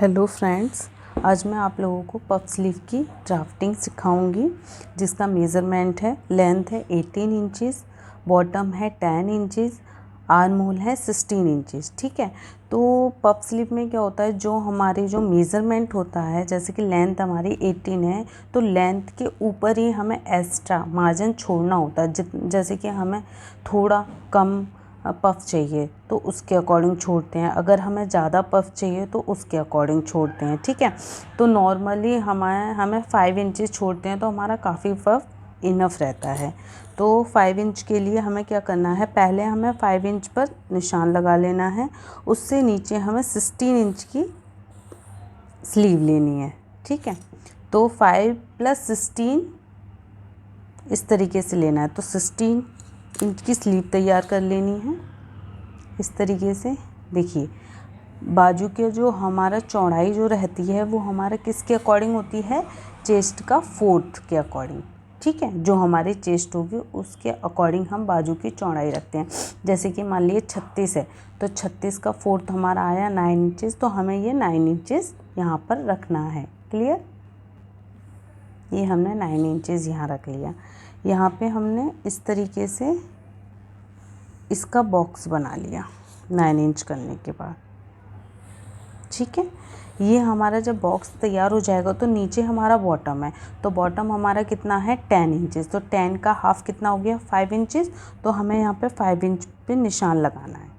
Hello friends, आज मैं आप लोगों को पफ स्लीव की ड्राफ्टिंग सिखाऊंगी जिसका मेज़रमेंट है, लेंथ है 18 इंचेस, बॉटम है 10 इंचेस, आर्म होल है 16 इंचेस। ठीक है। तो पफ स्लीव में क्या होता है, जो हमारे जो मेज़रमेंट होता है, जैसे कि लेंथ हमारी 18 है तो लेंथ के ऊपर ही हमें एक्स्ट्रा मार्जिन छोड़ना होता है। जैसे कि हमें थोड़ा कम पफ चाहिए तो उसके अकॉर्डिंग छोड़ते हैं, अगर हमें ज़्यादा पफ चाहिए तो उसके अकॉर्डिंग छोड़ते हैं। ठीक है। तो नॉर्मली हमें 5 इंचेस छोड़ते हैं तो हमारा काफ़ी पफ इनफ रहता है। तो 5 इंच के लिए हमें क्या करना है, पहले हमें 5 इंच पर निशान लगा लेना है, उससे नीचे हमें 16 इंच की स्लीव लेनी है। ठीक है। तो 5 + 16 इस तरीके से लेना है, तो 16 इंच की स्लीव तैयार कर लेनी है। इस तरीके से देखिए, बाजू के जो हमारा चौड़ाई जो रहती है वो हमारा किसके अकॉर्डिंग होती है, चेस्ट का 4th के अकॉर्डिंग। ठीक है। जो हमारी चेस्ट होगी उसके अकॉर्डिंग हम बाजू की चौड़ाई रखते हैं। जैसे कि मान लीजिए 36 है तो 36 का 4th हमारा आया 9 इंचेस, तो हमें ये 9 इंचेस यहाँ पर रखना है। क्लियर। ये हमने 9 इंचेस यहाँ रख लिया। यहाँ पे हमने इस तरीके से इसका बॉक्स बना लिया 9 इंच करने के बाद। ठीक है। ये हमारा जब बॉक्स तैयार हो जाएगा तो नीचे हमारा बॉटम है, तो बॉटम हमारा कितना है 10 इंचेस, तो 10 का हाफ कितना हो गया 5 इंचेस, तो हमें यहाँ पे 5 इंच पे निशान लगाना है।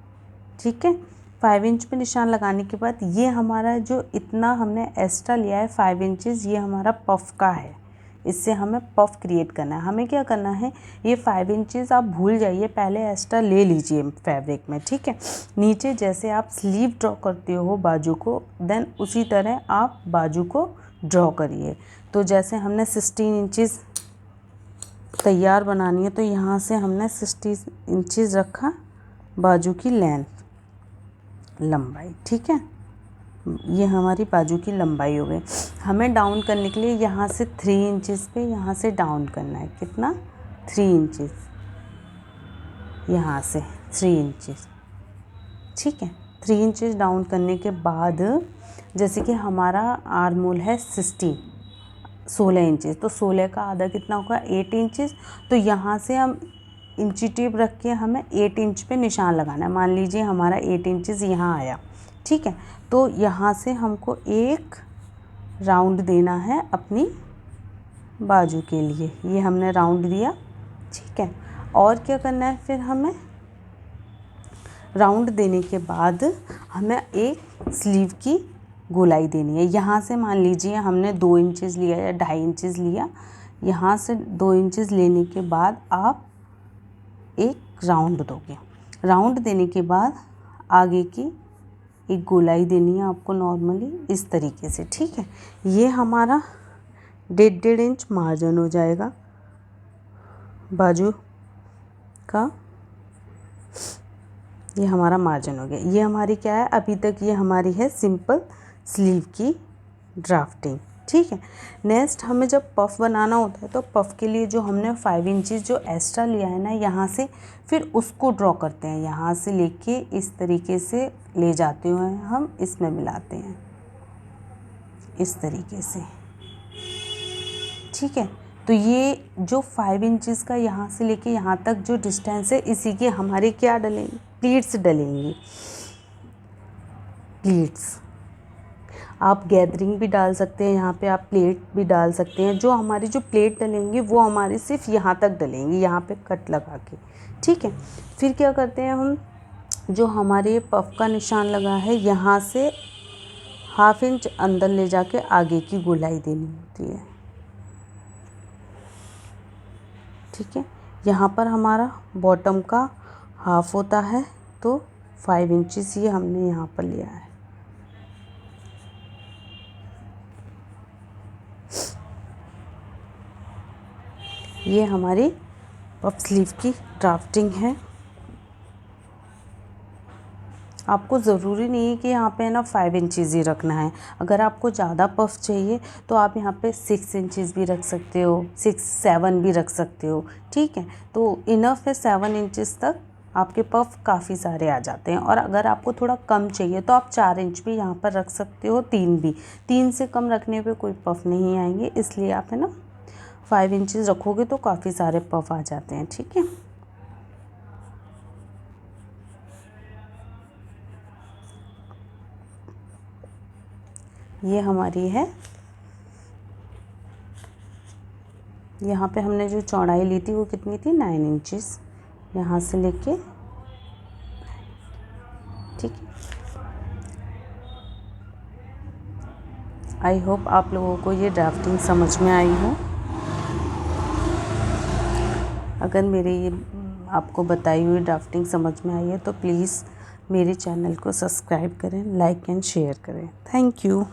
ठीक है। 5 इंच पे निशान लगाने के बाद ये हमारा जो इतना हमने एक्स्ट्रा लिया है 5 इंचेस, ये हमारा पफ का है, इससे हमें पफ क्रिएट करना है। हमें क्या करना है, ये 5 इंचेस आप भूल जाइए, पहले एक्स्ट्रा ले लीजिए फैब्रिक में। ठीक है। नीचे जैसे आप स्लीव ड्रॉ करते हो बाजू को, देन उसी तरह आप बाजू को ड्रॉ करिए। तो जैसे हमने 16 इंचेस तैयार बनानी है, तो यहाँ से हमने 60 इंचेस रखा बाजू की लंबाई। ठीक है। ये हमारी बाजू की लंबाई हो गई। हमें डाउन करने के लिए यहाँ से 3 इंचेस पे यहाँ से डाउन करना है। कितना, 3 इंचेस, यहाँ से 3 इंचेस। ठीक है। 3 इंचेस डाउन करने के बाद जैसे कि हमारा आर्म होल है 16 इंचेस, तो 16 का आधा कितना होगा 8 इंचेस। तो यहाँ से हम इंची टेप रख के हमें 8 इंच पे निशान लगाना है। मान लीजिए हमारा 8 इंचेस यहाँ आया। ठीक है। तो यहाँ से हमको एक राउंड देना है अपनी बाजू के लिए, ये हमने राउंड दिया। ठीक है। और क्या करना है, फिर हमें राउंड देने के बाद हमें एक स्लीव की गोलाई देनी है। यहाँ से मान लीजिए हमने 2 इंचेस लिया या 2.5 इंचेस लिया, यहाँ से 2 इंचेस लेने के बाद आप एक राउंड दोगे। राउंड देने के बाद आगे की एक गोलाई देनी है आपको नॉर्मली इस तरीके से। ठीक है। ये हमारा 1.5 इंच मार्जिन हो जाएगा बाजू का, ये हमारा मार्जिन हो गया। ये हमारी क्या है, अभी तक ये हमारी है सिंपल स्लीव की ड्राफ्टिंग। ठीक है। नेक्स्ट हमें जब पफ बनाना होता है तो पफ के लिए जो हमने 5 इंचेस जो एक्स्ट्रा लिया है ना, यहाँ से फिर उसको ड्रॉ करते हैं। यहाँ से लेके इस तरीके से ले जाते हुए हम इसमें मिलाते हैं इस तरीके से। ठीक है। तो ये जो 5 इंचेस का यहाँ से लेके यहाँ तक जो डिस्टेंस है, इसी के हमारे क्या डलेंगे, प्लीट्स डलेंगी। प्लीट्स आप गैदरिंग भी डाल सकते हैं, यहाँ पे आप प्लेट भी डाल सकते हैं। जो हमारी जो प्लेट डलेंगी वो हमारी सिर्फ यहाँ तक डलेंगी, यहाँ पे कट लगा के। ठीक है। फिर क्या करते हैं हम, जो हमारे पफ का निशान लगा है यहाँ से 1/2 इंच अंदर ले जाके आगे की गोलाई देनी होती है। ठीक है। यहाँ पर हमारा बॉटम का हाफ होता है, तो 5 इंचेस ये हमने यहाँ पर लिया है। ये हमारी पफ स्लीव की ड्राफ्टिंग है। आपको ज़रूरी नहीं है कि यहाँ पे ना 5 इंचेस ही रखना है। अगर आपको ज़्यादा पफ चाहिए तो आप यहाँ पे 6 इंचेस भी रख सकते हो, 6-7 भी रख सकते हो। ठीक है। तो इनफ है 7 इंचेस तक आपके पफ काफ़ी सारे आ जाते हैं। और अगर आपको थोड़ा कम चाहिए तो आप 4 इंच भी यहाँ पर रख सकते हो, 3 भी। 3 से कम रखने पे कोई पफ नहीं आएंगे, इसलिए आप है ना 5 इंचेस रखोगे तो काफ़ी सारे पफ आ जाते हैं। ठीक है, ये हमारी है। यहाँ पे हमने जो चौड़ाई ली थी वो कितनी थी, 9 इंचेस, यहाँ से लेके। ठीक है, आई होप आप लोगों को ये ड्राफ्टिंग समझ में आई हो। अगर मेरे ये आपको बताई हुई ड्राफ्टिंग समझ में आई है तो प्लीज़ मेरे चैनल को सब्सक्राइब करें, लाइक एंड शेयर करें। Thank you.